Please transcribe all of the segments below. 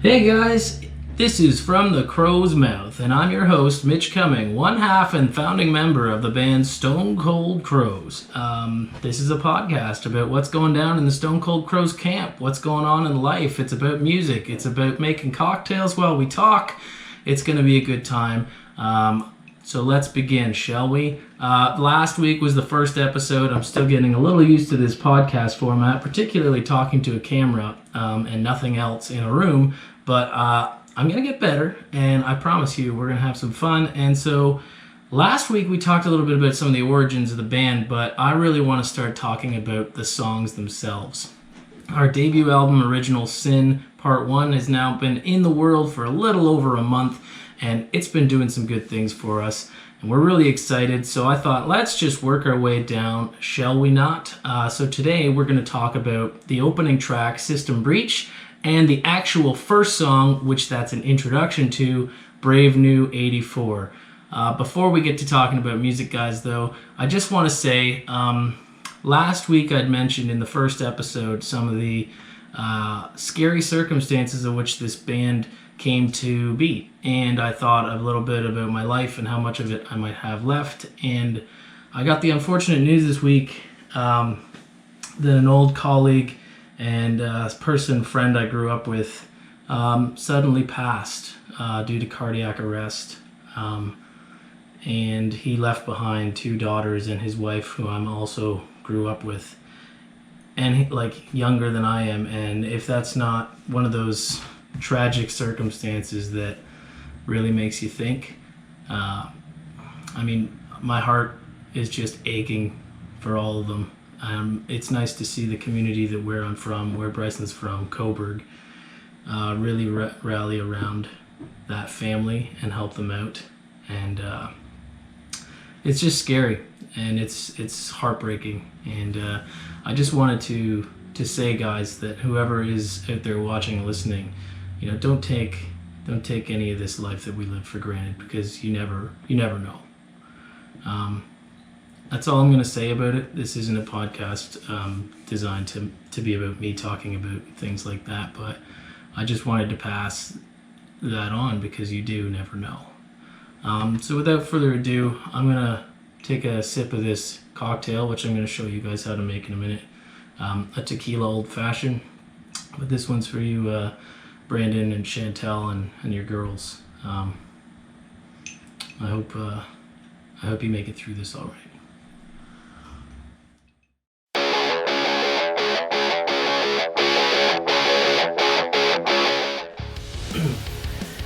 Hey guys, this is From the Crow's Mouth, and I'm your host, Mitch Cumming, one half and founding member of the band Stone Cold Crows. This is a podcast about what's going down in the Stone Cold Crows camp, what's going on in life. It's about music, it's about making cocktails while we talk. It's going to be a good time. So let's begin, shall we? Last week was the first episode. I'm still getting a little used to this podcast format, particularly talking to a camera and nothing else in a room. But I'm going to get better, and I promise you we're going to have some fun. And so last week we talked a little bit about some of the origins of the band, but I really want to start talking about the songs themselves. Our debut album, Original Sin Part 1, has now been in the world for a little over a month, and it's been doing some good things for us, and we're really excited. So I thought, let's just work our way down, shall we not? So today we're going to talk about the opening track, System Breach, and the actual first song, which that's an introduction to, Brave New 84. Before we get to talking about music, guys, though, I just want to say, last week I'd mentioned in the first episode some of the scary circumstances in which this band came to be, and I thought a little bit about my life and how much of it I might have left. And I got the unfortunate news this week that an old colleague and friend I grew up with suddenly passed due to cardiac arrest, and he left behind 2 daughters and his wife, who I'm also grew up with, and younger than I am. And if that's not one of those tragic circumstances that really makes you think, my heart is just aching for all of them. It's nice to see the community that where I'm from, where Bryson's from, Coburg, really rally around that family and help them out. And it's just scary, and it's heartbreaking. And I just wanted to say, guys, that whoever is out there watching and listening, don't take any of this life that we live for granted, because you never know. That's all I'm going to say about it. This isn't a podcast designed to be about me talking about things like that, but I just wanted to pass that on, because you do never know. So without further ado, I'm going to take a sip of this cocktail, which I'm going to show you guys how to make in a minute. A tequila old fashioned, but this one's for you, Brandon and Chantel and your girls. I hope you make it through this all right.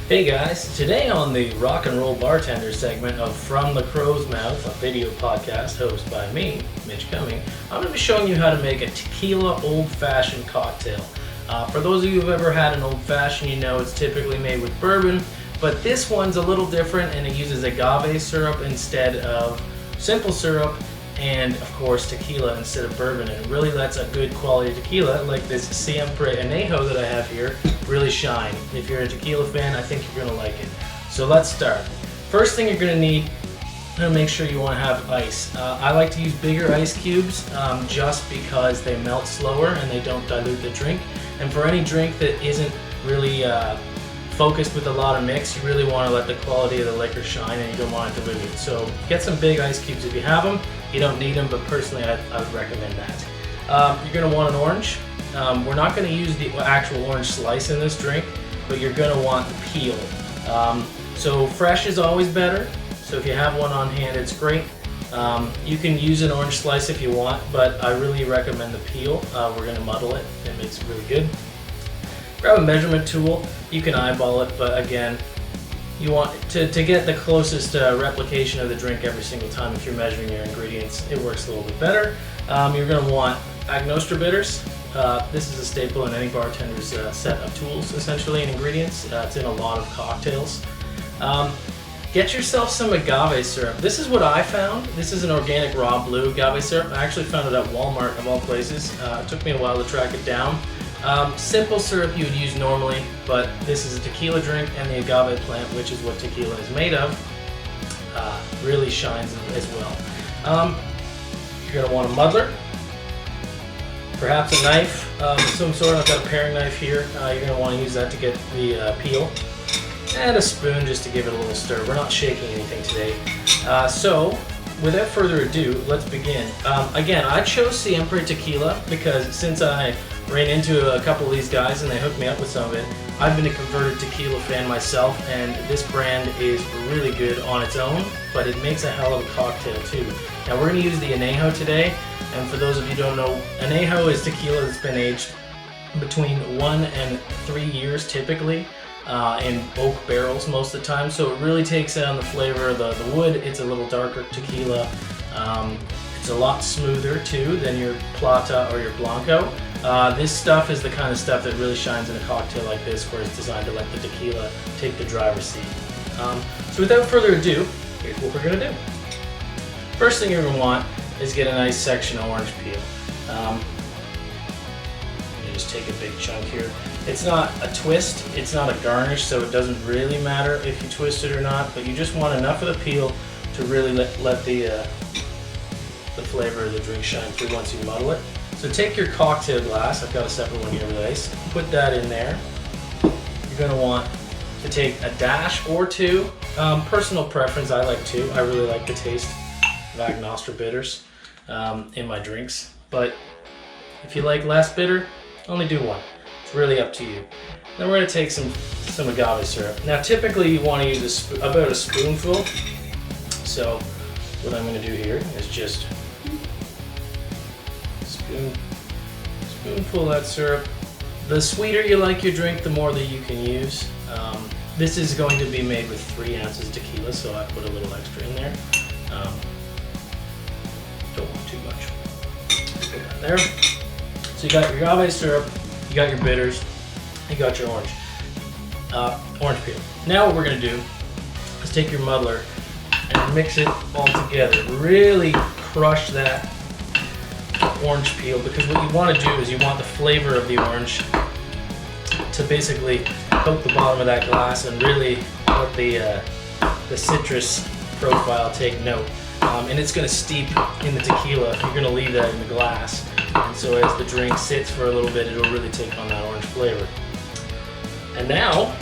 Hey guys, today on the Rock and Roll Bartender segment of From the Crow's Mouth, a video podcast hosted by me, Mitch Cumming, I'm going to be showing you how to make a tequila old-fashioned cocktail. For those of you who've ever had an old-fashioned, you know it's typically made with bourbon, but this one's a little different, and it uses agave syrup instead of simple syrup, and of course tequila instead of bourbon. And it really lets a good quality tequila like this Siempre Anejo that I have here really shine. If you're a tequila fan, I think you're going to like it. So let's start. First thing you're going to need, make sure you want to have ice. I like to use bigger ice cubes just because they melt slower and they don't dilute the drink. And for any drink that isn't really focused with a lot of mix, you really want to let the quality of the liquor shine, and you don't want it diluted. So get some big ice cubes if you have them. You don't need them, but personally I would recommend that. You're going to want an orange. We're not going to use the actual orange slice in this drink, but you're going to want the peel. So fresh is always better, so if you have one on hand, it's great. You can use an orange slice if you want, but I really recommend the peel. We're going to muddle it. It makes it really good. Grab a measurement tool. You can eyeball it, but again, you want to get the closest replication of the drink every single time. If you're measuring your ingredients, it works a little bit better. You're going to want Angostura bitters. This is a staple in any bartender's set of tools, essentially, and ingredients. It's in a lot of cocktails. Get yourself some agave syrup. This is what I found. This is an organic raw blue agave syrup. I actually found it at Walmart of all places. It took me a while to track it down. Simple syrup you would use normally, but this is a tequila drink, and the agave plant, which is what tequila is made of, really shines as well. You're going to want a muddler. Perhaps a knife of some sort. I've got a paring knife here. You're going to want to use that to get the peel. And a spoon just to give it a little stir. We're not shaking anything today. So, without further ado, let's begin. Again, I chose Siempre tequila because since I ran into a couple of these guys and they hooked me up with some of it, I've been a converted tequila fan myself, and this brand is really good on its own, but it makes a hell of a cocktail too. Now we're going to use the Anejo today, and for those of you who don't know, Anejo is tequila that's been aged between 1 and 3 years typically. In oak barrels most of the time, so it really takes on the flavor of the wood. It's a little darker tequila. It's a lot smoother too than your Plata or your Blanco. This stuff is the kind of stuff that really shines in a cocktail like this, where it's designed to let the tequila take the driver's seat. So without further ado, here's what we're going to do. First thing you're going to want is get a nice section of orange peel. You just take a big chunk here. It's not a twist, it's not a garnish, so it doesn't really matter if you twist it or not, but you just want enough of the peel to really let the flavor of the drink shine through once you muddle it. So take your cocktail glass, I've got a separate one here with ice, put that in there. You're going to want to take a dash or two. Personal preference, I like two. I really like the taste of Angostura bitters in my drinks, but if you like less bitter, only do one. Really up to you. Then we're going to take some agave syrup. Now typically you want to use about a spoonful. So what I'm going to do here is just spoonful of that syrup. The sweeter you like your drink, the more that you can use. This is going to be made with 3 ounces tequila, so I put a little extra in there. Don't want too much. Put that there. So you got your agave syrup. You got your bitters, you got your orange peel. Now what we're going to do is take your muddler and mix it all together. Really crush that orange peel, because what you want to do is you want the flavor of the orange to basically coat the bottom of that glass and really let the citrus profile take note. And it's going to steep in the tequila. You're going to leave that in the glass. And so as the drink sits for a little bit, it'll really take on that orange flavor. And now,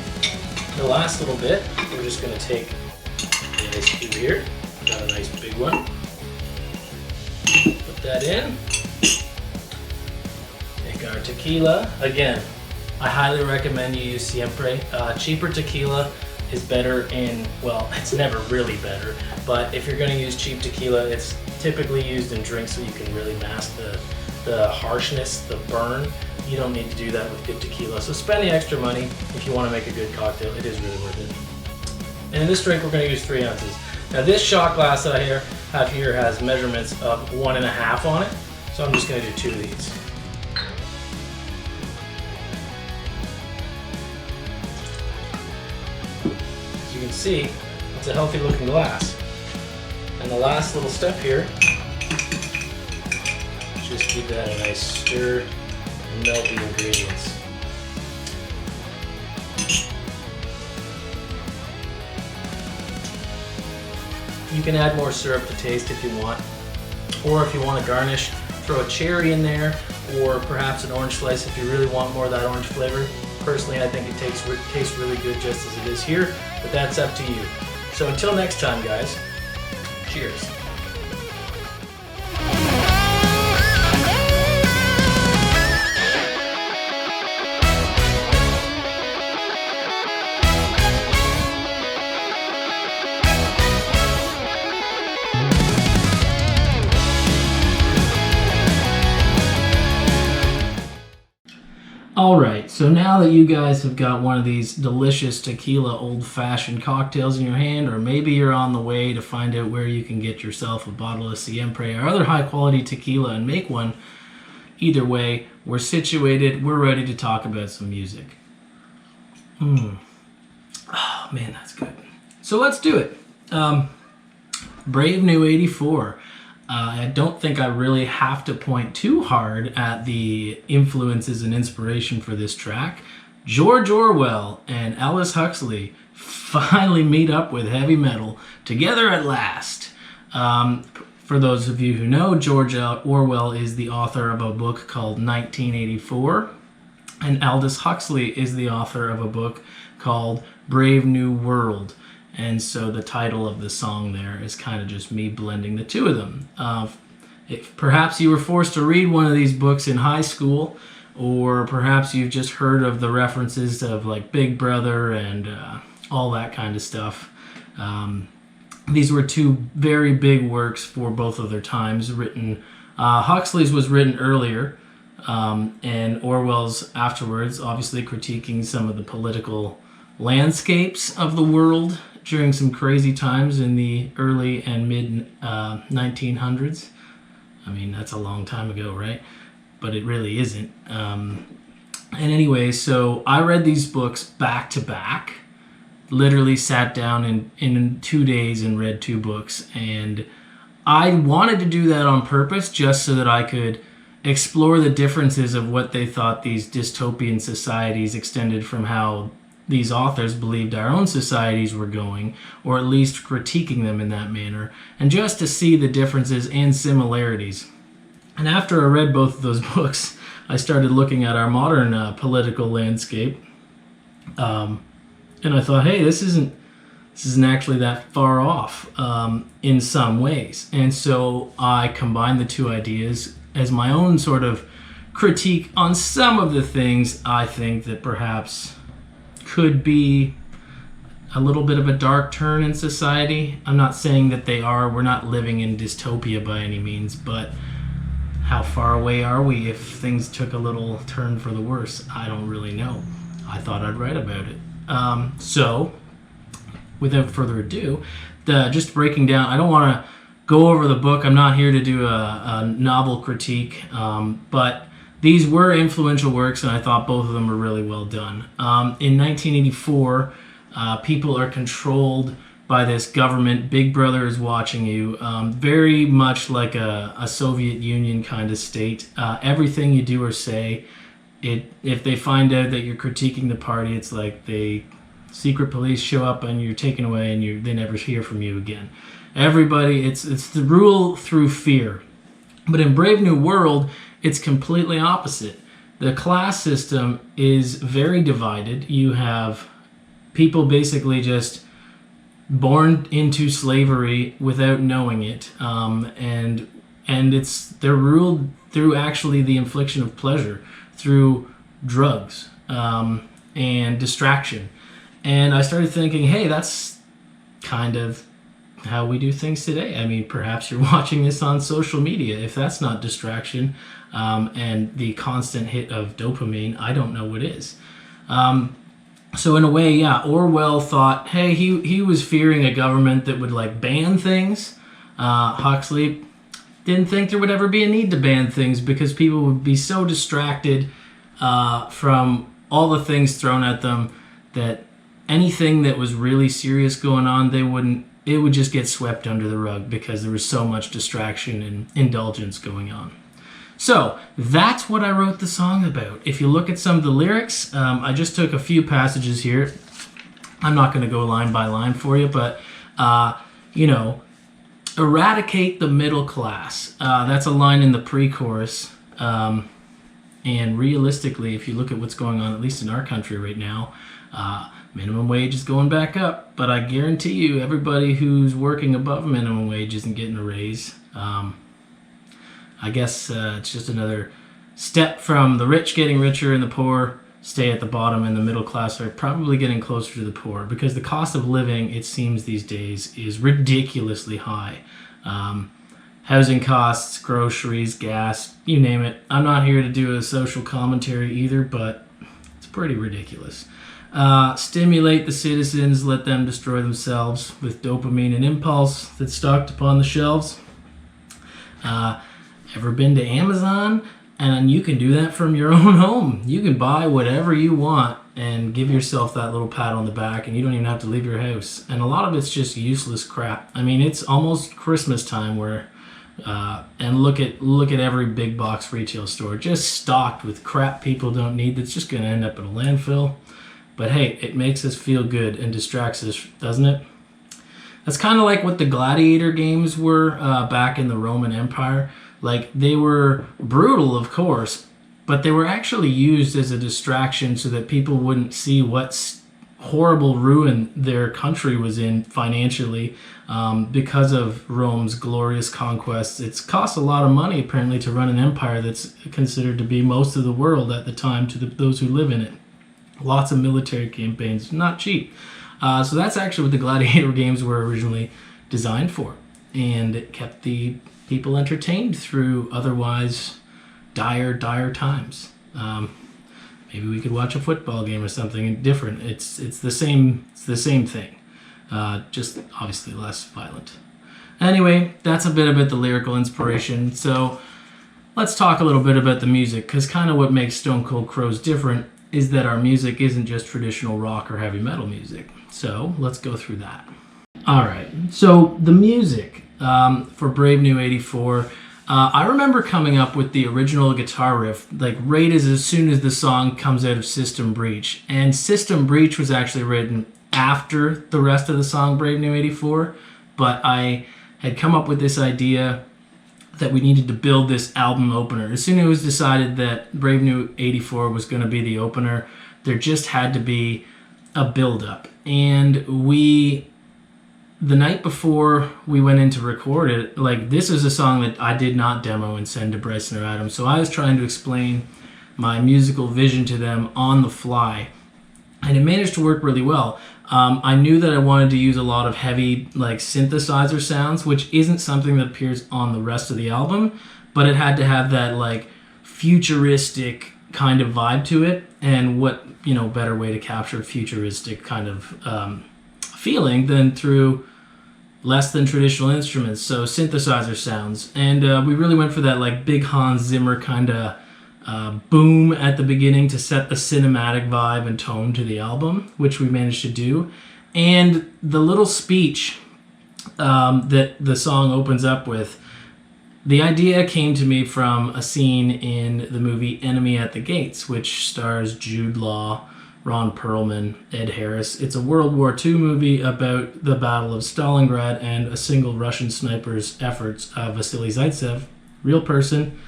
the last little bit, we're just going to take the ice cube here. Got a nice big one. Put that in. Take our tequila. Again, I highly recommend you use Siempre. Cheaper tequila is better in, well, it's never really better, but if you're going to use cheap tequila, it's typically used in drinks so you can really mask the harshness, the burn. You don't need to do that with good tequila. So spend the extra money if you want to make a good cocktail. It is really worth it. And in this drink, we're going to use 3 ounces. Now this shot glass that I have here has measurements of 1.5 on it. So I'm just going to do 2 of these. As you can see, it's a healthy looking glass. And the last little step here, just give that a nice stir and melt the ingredients. You can add more syrup to taste if you want, or if you want to garnish, throw a cherry in there, or perhaps an orange slice if you really want more of that orange flavor. Personally, I think it tastes really good just as it is here, but that's up to you. So until next time, guys, cheers. Alright, so now that you guys have got one of these delicious tequila old-fashioned cocktails in your hand, or maybe you're on the way to find out where you can get yourself a bottle of Siempre or other high-quality tequila and make one, either way, we're situated, we're ready to talk about some music. Oh man, that's good. So let's do it. Brave New 84. I don't think I really have to point too hard at the influences and inspiration for this track. George Orwell and Aldous Huxley finally meet up with heavy metal together at last. For those of you who know, George Orwell is the author of a book called 1984, and Aldous Huxley is the author of a book called Brave New World. And so the title of the song there is kind of just me blending the two of them. If perhaps you were forced to read one of these books in high school, or perhaps you've just heard of the references of like Big Brother and all that kind of stuff. These were two very big works for both of their times written. Huxley's was written earlier, and Orwell's afterwards, obviously critiquing some of the political landscapes of the world during some crazy times in the early and mid 1900s. I mean, that's a long time ago, right? But it really isn't. And anyway, so I read these books back to back. Literally sat down in 2 days and read 2 books. And I wanted to do that on purpose just so that I could explore the differences of what they thought these dystopian societies extended from how these authors believed our own societies were going, or at least critiquing them in that manner, and just to see the differences and similarities. And after I read both of those books, I started looking at our modern political landscape. And I thought, hey, this isn't actually that far off in some ways. And so I combined the two ideas as my own sort of critique on some of the things I think that perhaps could be a little bit of a dark turn in society. I'm not saying that they are. We're not living in dystopia by any means, but how far away are we if things took a little turn for the worse? I don't really know. I thought I'd write about it. So, without further ado, just breaking down, I don't want to go over the book. I'm not here to do a novel critique, but these were influential works, and I thought both of them were really well done. In 1984, people are controlled by this government. Big Brother is watching you, very much like a Soviet Union kind of state. Everything you do or say, if they find out that you're critiquing the party, it's like secret police show up and you're taken away and they never hear from you again. Everybody, it's the rule through fear. But in Brave New World, it's completely opposite. The class system is very divided. You have people basically just born into slavery without knowing it, and they're ruled through actually the infliction of pleasure, through drugs and distraction. And I started thinking, hey, that's kind of how we do things today. I mean, perhaps you're watching this on social media. If that's not distraction and the constant hit of dopamine, I don't know what is. So in a way, yeah, Orwell thought, hey, he was fearing a government that would like ban things. Huxley didn't think there would ever be a need to ban things because people would be so distracted from all the things thrown at them that anything that was really serious going on, it would just get swept under the rug because there was so much distraction and indulgence going on. So that's what I wrote the song about. If you look at some of the lyrics, I just took a few passages here. I'm not going to go line by line for you, but eradicate the middle class. That's a line in the pre-chorus. And realistically, if you look at what's going on, at least in our country right now, minimum wage is going back up. But I guarantee you, everybody who's working above minimum wage isn't getting a raise. I guess it's just another step from the rich getting richer and the poor stay at the bottom, and the middle class are probably getting closer to the poor because the cost of living, it seems these days, is ridiculously high. Housing costs, groceries, gas, you name it. I'm not here to do a social commentary either, but it's pretty ridiculous. Stimulate the citizens, let them destroy themselves with dopamine and impulse that's stocked upon the shelves. Ever been to Amazon? And you can do that from your own home. You can buy whatever you want and give yourself that little pat on the back, and you don't even have to leave your house. And a lot of it's just useless crap. I mean, it's almost Christmas time where, and look at every big box retail store just stocked with crap people don't need that's just going to end up in a landfill. But hey, it makes us feel good and distracts us, doesn't it? That's kind of like what the gladiator games were back in the Roman Empire. Like, they were brutal, of course, but they were actually used as a distraction so that people wouldn't see what horrible ruin their country was in financially because of Rome's glorious conquests. It's cost a lot of money, apparently, to run an empire that's considered to be most of the world at the time to those who live in it. Lots of military campaigns, not cheap. So that's actually what the gladiator games were originally designed for. And it kept the people entertained through otherwise dire times. Maybe we could watch a football game or something different. It's the same thing, just obviously less violent. Anyway, that's a bit about the lyrical inspiration. So let's talk a little bit about the music, because kind of what makes Stone Cold Crows different is that our music isn't just traditional rock or heavy metal music. So let's go through that. All right. So the music for Brave New 84. I remember coming up with the original guitar riff, like right as soon as the song comes out of System Breach. And System Breach was actually written after the rest of the song Brave New 84. But I had come up with this idea that we needed to build this album opener. As soon as it was decided that Brave New 84 was going to be the opener, there just had to be a build-up. And the night before we went in to record it, like, this is a song that I did not demo and send to Bryson or Adam. So I was trying to explain my musical vision to them on the fly. And it managed to work really well. I knew that I wanted to use a lot of heavy, like, synthesizer sounds, which isn't something that appears on the rest of the album, but it had to have that, like, futuristic kind of vibe to it. And what, better way to capture futuristic kind of feeling than through less than traditional instruments, so synthesizer sounds. And we really went for that, like, big Hans Zimmer kind of boom at the beginning to set the cinematic vibe and tone to the album, which we managed to do. And the little speech that the song opens up with, the idea came to me from a scene in the movie Enemy at the Gates, which stars Jude Law, Ron Perlman, Ed Harris. It's a World War II movie about the Battle of Stalingrad and a single Russian sniper's efforts, Vasily Zaitsev, real person,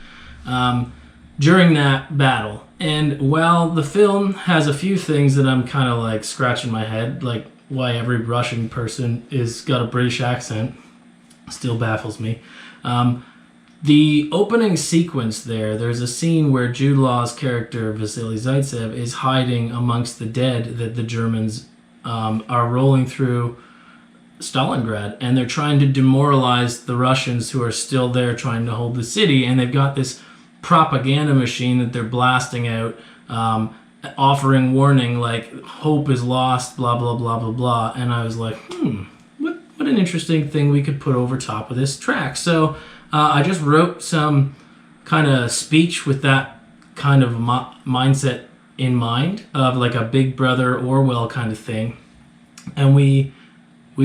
during that battle. And while the film has a few things that I'm kind of like scratching my head, like why every Russian person is got a British accent, still baffles me. The opening sequence there's a scene where Jude Law's character, Vasily Zaitsev, is hiding amongst the dead that the Germans are rolling through Stalingrad, and they're trying to demoralize the Russians who are still there trying to hold the city, and they've got this propaganda machine that they're blasting out, offering warning like, hope is lost, blah, blah, blah, blah, blah. And I was like, what an interesting thing we could put over top of this track. So I just wrote some kind of speech with that kind of mindset in mind, of like a Big Brother Orwell kind of thing. And we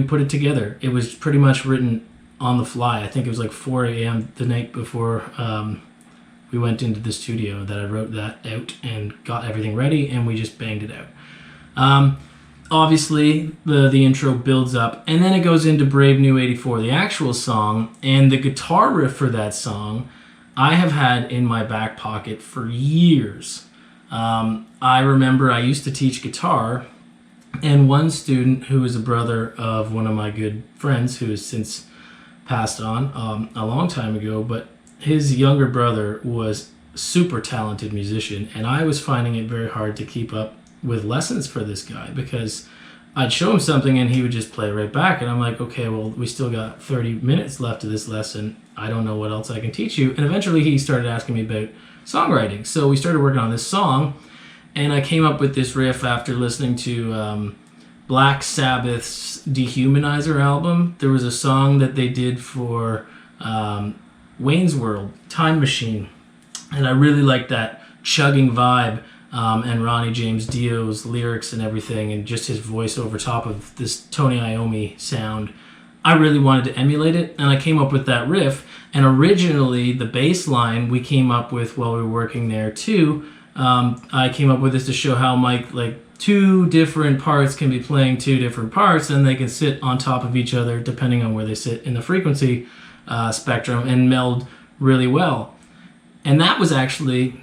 put it together. It was pretty much written on the fly. I think it was like 4 a.m. the night before we went into the studio that I wrote that out and got everything ready, and we just banged it out. Obviously, the intro builds up, and then it goes into Brave New 84, the actual song, and the guitar riff for that song I have had in my back pocket for years. I remember I used to teach guitar, and one student who is a brother of one of my good friends who has since passed on a long time ago, but his younger brother was a super talented musician, and I was finding it very hard to keep up with lessons for this guy, because I'd show him something and he would just play right back, and I'm like, okay, well, we still got 30 minutes left of this lesson. I don't know what else I can teach you. And eventually he started asking me about songwriting. So we started working on this song, and I came up with this riff after listening to Black Sabbath's Dehumanizer album. There was a song that they did for Wayne's World, Time Machine, and I really liked that chugging vibe. And Ronnie James Dio's lyrics and everything, and just his voice over top of this Tony Iommi sound. I really wanted to emulate it, and I came up with that riff. And originally, the bass line we came up with while we were working there too, I came up with this to show how two different parts can be playing two different parts, and they can sit on top of each other depending on where they sit in the frequency spectrum and meld really well. And that was actually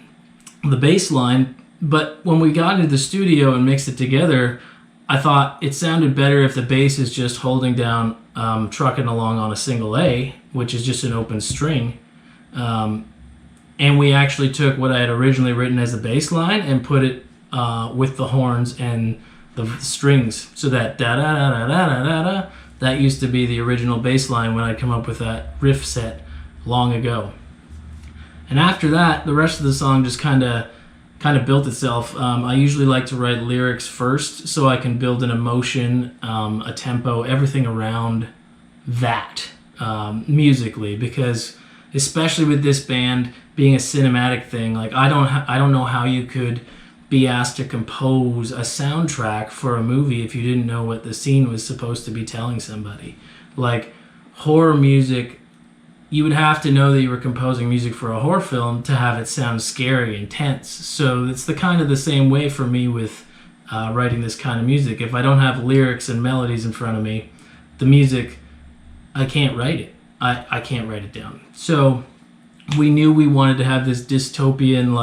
the bass line. But when we got into the studio and mixed it together, I thought it sounded better if the bass is just holding down, trucking along on a single A, which is just an open string. And we actually took what I had originally written as the bass line and put it with the horns and the strings. So that da-da-da-da-da-da-da, that used to be the original bass line when I come up with that riff set long ago. And after that, the rest of the song just kind of built itself. I usually like to write lyrics first so I can build an emotion, a tempo, everything around that musically, because especially with this band being a cinematic thing, like I don't know how you could be asked to compose a soundtrack for a movie if you didn't know what the scene was supposed to be telling somebody. Like horror music, you would have to know that you were composing music for a horror film to have it sound scary and tense. So it's the same way for me with writing this kind of music. If I don't have lyrics and melodies in front of me, the music, I can't write it. I can't write it down. So we knew we wanted to have this dystopian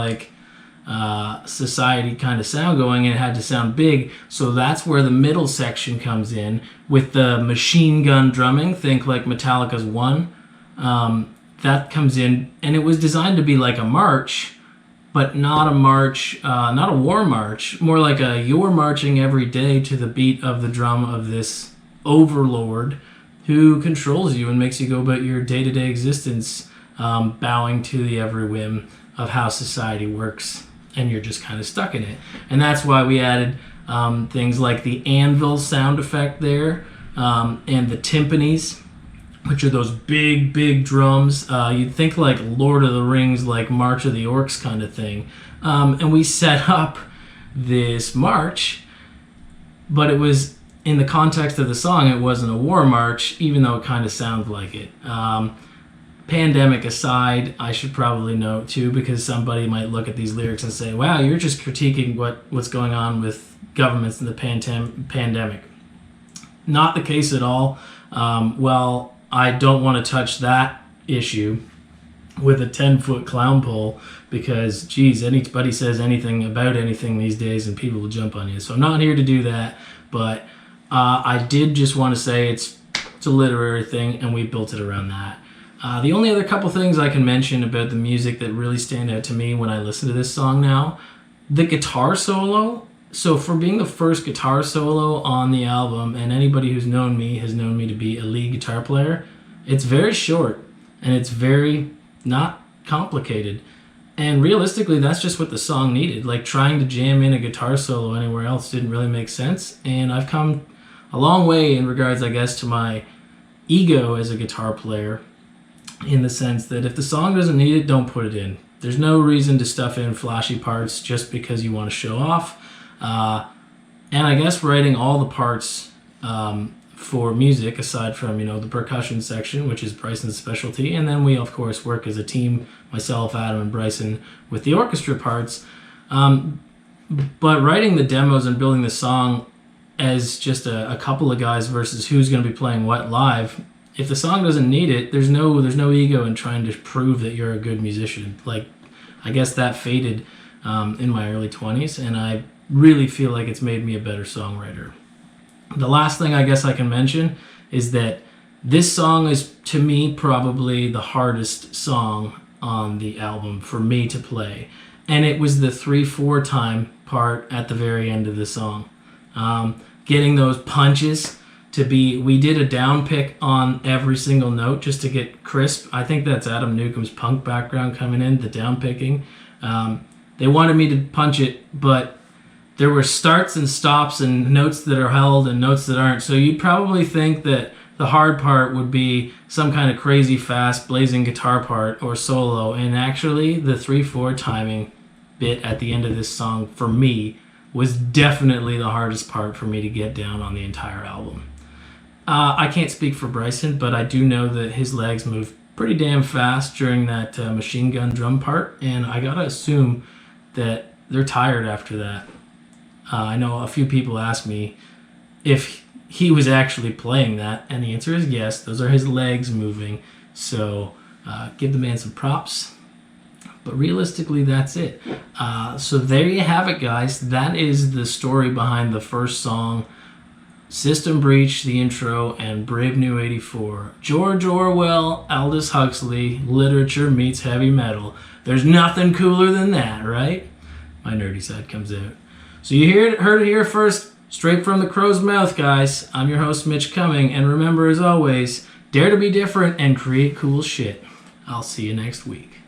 society kind of sound going, and it had to sound big. So that's where the middle section comes in with the machine gun drumming. Think like Metallica's One. That comes in, and it was designed to be like a march, but not a march, not a war march, more like you're marching every day to the beat of the drum of this overlord who controls you and makes you go about your day-to-day existence, bowing to the every whim of how society works, and you're just kind of stuck in it. And that's why we added things like the anvil sound effect there, and the timpanis, which are those big drums. You'd think like Lord of the Rings, like March of the Orcs kind of thing. And we set up this march, but it was, in the context of the song, it wasn't a war march, even though it kind of sounded like it. Pandemic aside, I should probably note too, because somebody might look at these lyrics and say, wow, you're just critiquing what's going on with governments in the pandemic. Not the case at all. Well, I don't want to touch that issue with a 10-foot clown pole because, geez, anybody says anything about anything these days and people will jump on you. So I'm not here to do that, but I did just want to say it's a literary thing, and we built it around that. The only other couple things I can mention about the music that really stand out to me when I listen to this song now, the guitar solo. So for being the first guitar solo on the album, and anybody who's known me has known me to be a lead guitar player, it's very short and it's very not complicated. And realistically, that's just what the song needed. Like trying to jam in a guitar solo anywhere else didn't really make sense. And I've come a long way in regards, I guess, to my ego as a guitar player, in the sense that if the song doesn't need it, don't put it in. There's no reason to stuff in flashy parts just because you want to show off. And I guess writing all the parts for music, aside from, the percussion section, which is Bryson's specialty, and then we, of course, work as a team, myself, Adam, and Bryson, with the orchestra parts. But writing the demos and building the song as just a couple of guys versus who's going to be playing what live, if the song doesn't need it, there's no ego in trying to prove that you're a good musician. Like, I guess that faded in my early 20s, and I really feel like it's made me a better songwriter. The last thing I guess I can mention is that this song is, to me, probably the hardest song on the album for me to play. And it was the 3/4 time part at the very end of the song. Getting those punches to be, we did a down pick on every single note just to get crisp. I think that's Adam Newcomb's punk background coming in, the down picking. They wanted me to punch it, but there were starts and stops and notes that are held and notes that aren't. So you'd probably think that the hard part would be some kind of crazy fast blazing guitar part or solo. And actually the 3/4 timing bit at the end of this song for me was definitely the hardest part for me to get down on the entire album. I can't speak for Bryson, but I do know that his legs move pretty damn fast during that machine gun drum part. And I gotta assume that they're tired after that. I know a few people ask me if he was actually playing that, and the answer is yes. Those are his legs moving. So give the man some props. But realistically, that's it. So there you have it, guys. That is the story behind the first song, System Breach, the intro, and Brave New 84. George Orwell, Aldous Huxley, literature meets heavy metal. There's nothing cooler than that, right? My nerdy side comes out. So you heard it here first, straight from the crow's mouth, guys. I'm your host, Mitch Cumming, and remember, as always, dare to be different and create cool shit. I'll see you next week.